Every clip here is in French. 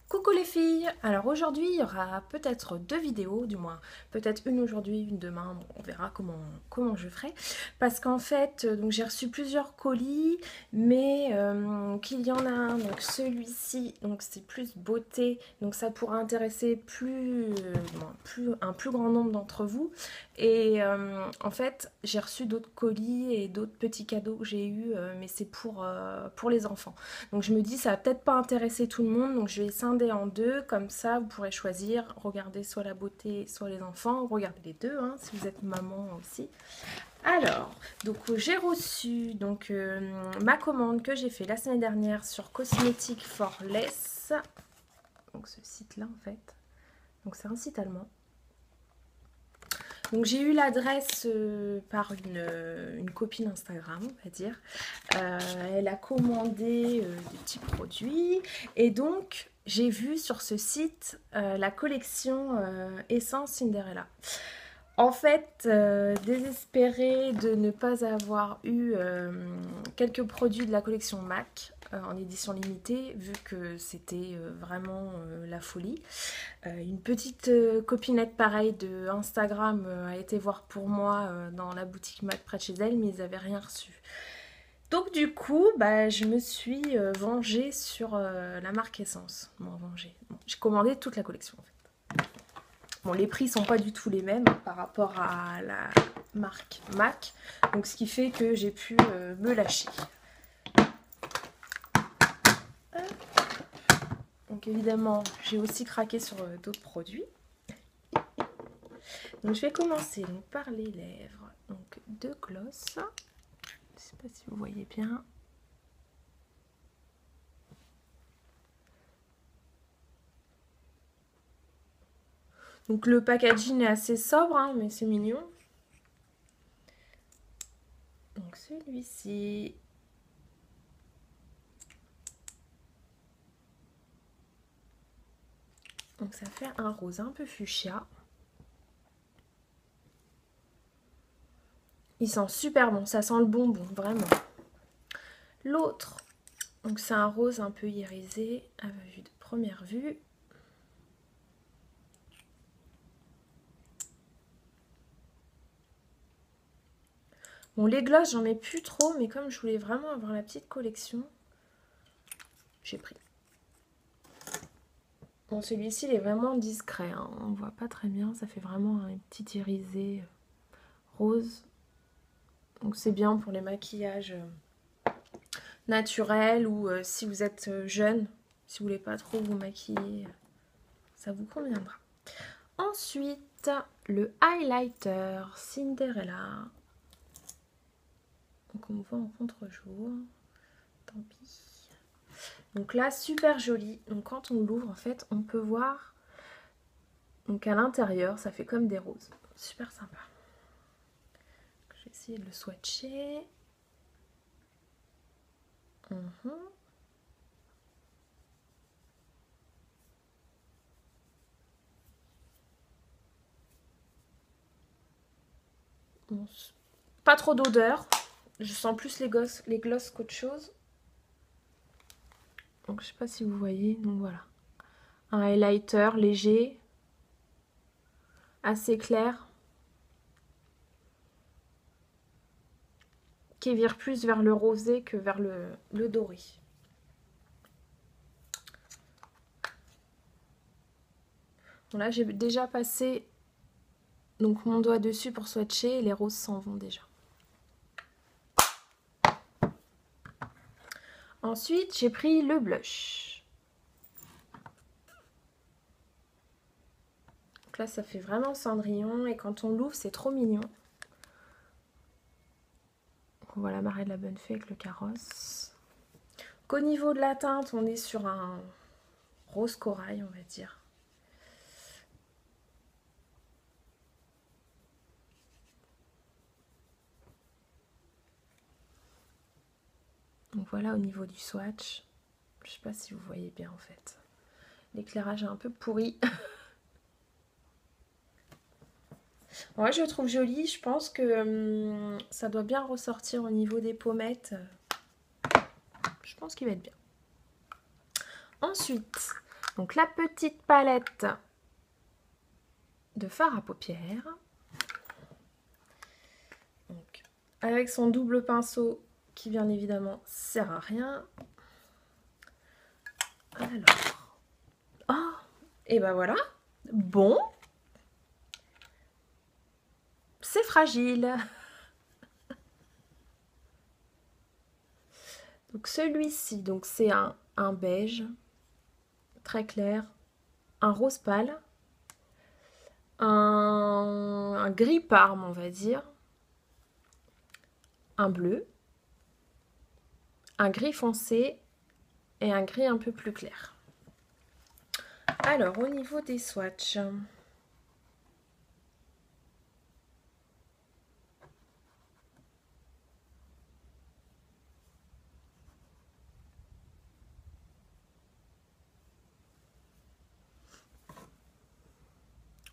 Coucou les filles! Alors aujourd'hui il y aura peut-être deux vidéos, du moins peut-être une aujourd'hui, une demain, bon, on verra comment je ferai. Parce qu'en fait, donc j'ai reçu plusieurs colis, mais qu'il y en a un, donc celui-ci, donc c'est plus beauté, donc ça pourra intéresser un plus grand nombre d'entre vous. Et en fait j'ai reçu d'autres colis et d'autres petits cadeaux que j'ai eu, mais c'est pour les enfants. Donc je me dis ça va peut-être pas intéresser tout le monde, donc je vais scinder en deux, comme ça vous pourrez choisir, regarder soit la beauté, soit les enfants, regardez les deux hein, si vous êtes maman aussi. Alors, donc j'ai reçu donc, ma commande que j'ai fait la semaine dernière sur Cosmetic for Less, donc ce site là en fait, donc c'est un site allemand. Donc j'ai eu l'adresse par une copine Instagram, on va dire. Elle a commandé des petits produits et donc j'ai vu sur ce site la collection Essence Cinderella. En fait, désespérée de ne pas avoir eu quelques produits de la collection MAC en édition limitée, vu que c'était vraiment la folie. Une petite copinette pareille de Instagram a été voir pour moi dans la boutique MAC près de chez elle, mais ils n'avaient rien reçu. Donc du coup, bah, je me suis vengée sur la marque Essence. Bon, vengée. Bon, j'ai commandé toute la collection en fait. Bon, les prix sont pas du tout les mêmes par rapport à la marque MAC, donc ce qui fait que j'ai pu me lâcher. Donc évidemment, j'ai aussi craqué sur d'autres produits. Donc je vais commencer donc, par les lèvres. Donc deux glosses. Je ne sais pas si vous voyez bien. Donc le packaging est assez sobre, hein, mais c'est mignon. Donc celui-ci. Donc ça fait un rose un peu fuchsia. Il sent super bon, ça sent le bonbon, vraiment. L'autre, donc c'est un rose un peu irisé à vue de première vue. Bon, les glosses, j'en ai plus trop, mais comme je voulais vraiment avoir la petite collection, j'ai pris. Bon, celui-ci, il est vraiment discret, hein. On ne voit pas très bien, ça fait vraiment un petit irisé rose. Donc c'est bien pour les maquillages naturels ou si vous êtes jeune, si vous voulez pas trop vous maquiller, ça vous conviendra. Ensuite, le highlighter Cinderella. Donc on voit en contre-jour. Tant pis. Donc là, super joli. Donc quand on l'ouvre, en fait, on peut voir. Donc à l'intérieur, ça fait comme des roses. Super sympa. Je vais essayer de le swatcher. Bon, pas trop d'odeur. Je sens plus les glosses qu'autre chose. Donc je sais pas si vous voyez. Donc voilà. Un highlighter léger. Assez clair. Qui vire plus vers le rosé que vers le doré. Bon là j'ai déjà passé donc mon doigt dessus pour swatcher et les roses s'en vont déjà. Ensuite j'ai pris le blush. Donc là ça fait vraiment Cendrillon et quand on l'ouvre c'est trop mignon. Donc on voit la marée de la bonne fée avec le carrosse. Qu'au niveau de la teinte on est sur un rose corail on va dire. Donc voilà au niveau du swatch, je sais pas si vous voyez bien en fait. L'éclairage est un peu pourri. Ouais, je le trouve joli, je pense que ça doit bien ressortir au niveau des pommettes. Je pense qu'il va être bien. Ensuite, Donc la petite palette de fard à paupières. Donc, avec son double pinceau qui bien évidemment sert à rien. Alors, oh, et ben voilà, bon, c'est fragile. Donc celui-ci, donc c'est un beige très clair, un rose pâle, un gris parme on va dire, un bleu, un gris foncé et un gris un peu plus clair. Alors au niveau des swatchs,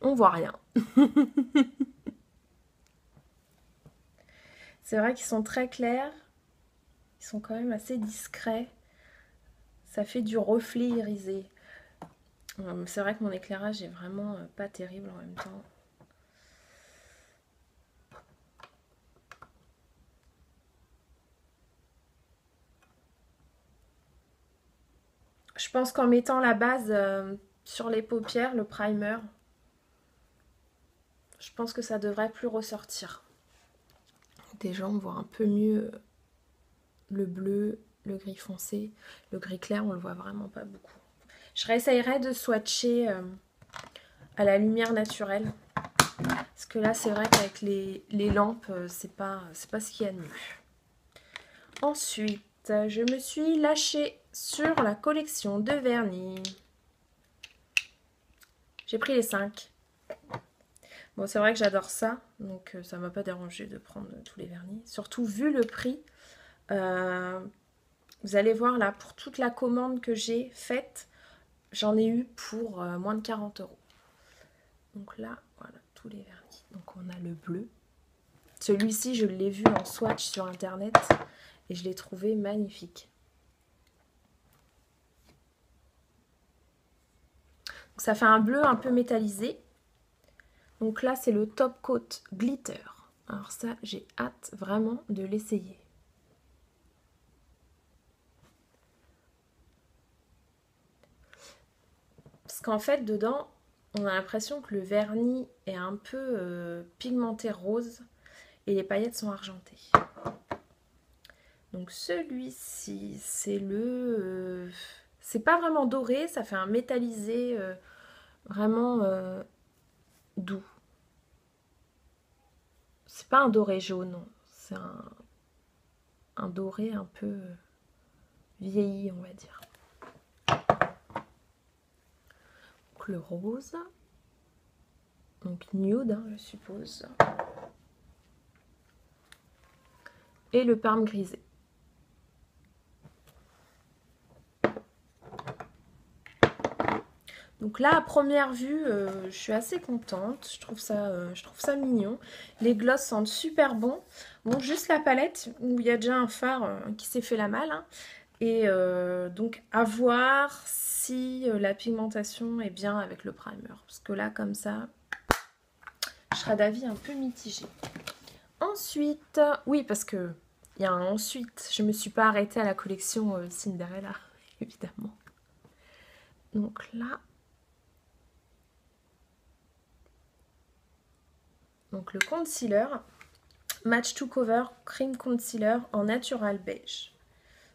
on voit rien. C'est vrai qu'ils sont très clairs, ils sont quand même assez discrets. Ça fait du reflet irisé. C'est vrai que mon éclairage est vraiment pas terrible en même temps. Je pense qu'en mettant la base sur les paupières, le primer, je pense que ça devrait plus ressortir. Déjà, on voit un peu mieux le bleu, le gris foncé. Le gris clair, on le voit vraiment pas beaucoup. Je réessayerai de swatcher à la lumière naturelle. Parce que là, c'est vrai qu'avec les lampes, c'est pas ce qu'il y a de mieux. Ensuite, je me suis lâchée sur la collection de vernis. J'ai pris les 5. Bon, c'est vrai que j'adore ça, donc ça ne m'a pas dérangé de prendre tous les vernis. Surtout vu le prix. Vous allez voir là, pour toute la commande que j'ai faite, j'en ai eu pour moins de 40 €. Donc là, voilà, tous les vernis. Donc on a le bleu. Celui-ci, je l'ai vu en swatch sur internet et je l'ai trouvé magnifique. Donc ça fait un bleu un peu métallisé. Donc là, c'est le Top Coat Glitter. Alors ça, j'ai hâte vraiment de l'essayer. Parce qu'en fait, dedans, on a l'impression que le vernis est un peu pigmenté rose et les paillettes sont argentées. Donc celui-ci, c'est le... c'est pas vraiment doré, ça fait un métallisé vraiment doux. C'est pas un doré jaune, non. C'est un doré un peu vieilli, on va dire. Donc le rose. Donc nude, hein, je suppose. Et le parme grisé. Donc là, à première vue, je suis assez contente. Je trouve ça mignon. Les gloss sentent super bon. Bon, juste la palette, où il y a déjà un fard qui s'est fait la malle. Hein. Et donc, à voir si la pigmentation est bien avec le primer. Parce que là, comme ça, je serai d'avis un peu mitigée. Ensuite, oui, parce que il y a un ensuite. Je ne me suis pas arrêtée à la collection Cinderella, évidemment. Donc là... Donc le concealer, Match to Cover Cream Concealer en Natural Beige.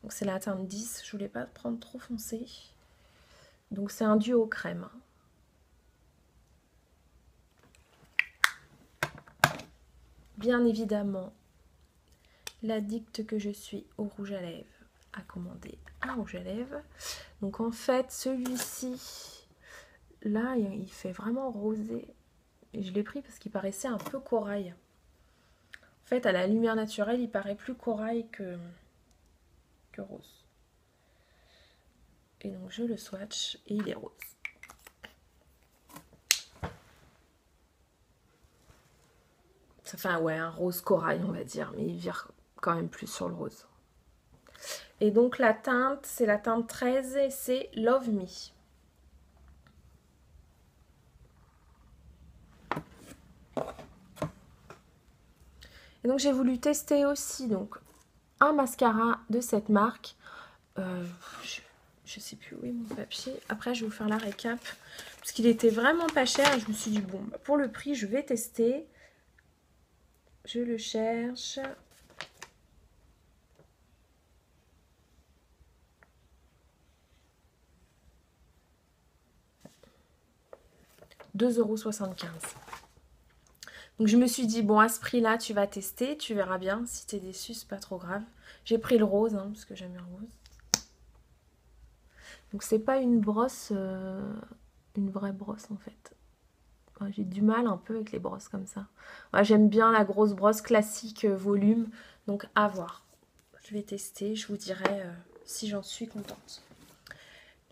Donc c'est la teinte 10, je voulais pas prendre trop foncé. Donc c'est un duo crème. Bien évidemment, l'addict que je suis au rouge à lèvres a commandé un rouge à lèvres. Donc en fait celui-ci, là il fait vraiment rosé. Et je l'ai pris parce qu'il paraissait un peu corail. En fait, à la lumière naturelle, il paraît plus corail que rose. Et donc, je le swatch et il est rose. Ça fait un rose corail, on va dire, mais il vire quand même plus sur le rose. Et donc, la teinte, c'est la teinte 13 et c'est Love Me. Et donc j'ai voulu tester aussi donc un mascara de cette marque. Je sais plus où est mon papier. Après, je vais vous faire la récap. Parce qu'il était vraiment pas cher. Et je me suis dit, bon, bah, pour le prix, je vais tester. Je le cherche. €2,75. Donc je me suis dit, bon, à ce prix-là, tu vas tester. Tu verras bien. Si t'es déçu, c'est pas trop grave. J'ai pris le rose, hein, parce que j'aime bien le rose. Donc c'est pas une brosse, une vraie brosse en fait. Ouais, j'ai du mal un peu avec les brosses comme ça. Ouais, j'aime bien la grosse brosse classique volume, donc à voir. Je vais tester, je vous dirai si j'en suis contente.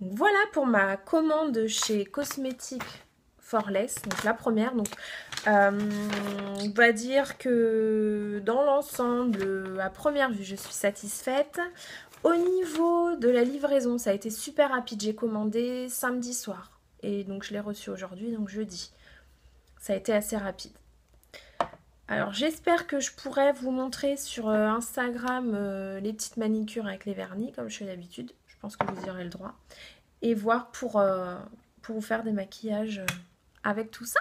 Donc voilà pour ma commande chez Cosmétique Forless, donc la première. Donc on va dire que dans l'ensemble, à première vue, je suis satisfaite. Au niveau de la livraison, ça a été super rapide. J'ai commandé samedi soir et donc je l'ai reçu aujourd'hui, donc jeudi. Ça a été assez rapide. Alors j'espère que je pourrai vous montrer sur Instagram les petites manicures avec les vernis, comme je fais d'habitude. Je pense que vous y aurez le droit. Et voir pour vous faire des maquillages avec tout ça.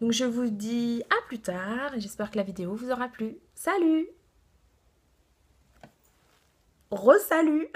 Donc je vous dis à plus tard et j'espère que la vidéo vous aura plu. Salut! Re-salut!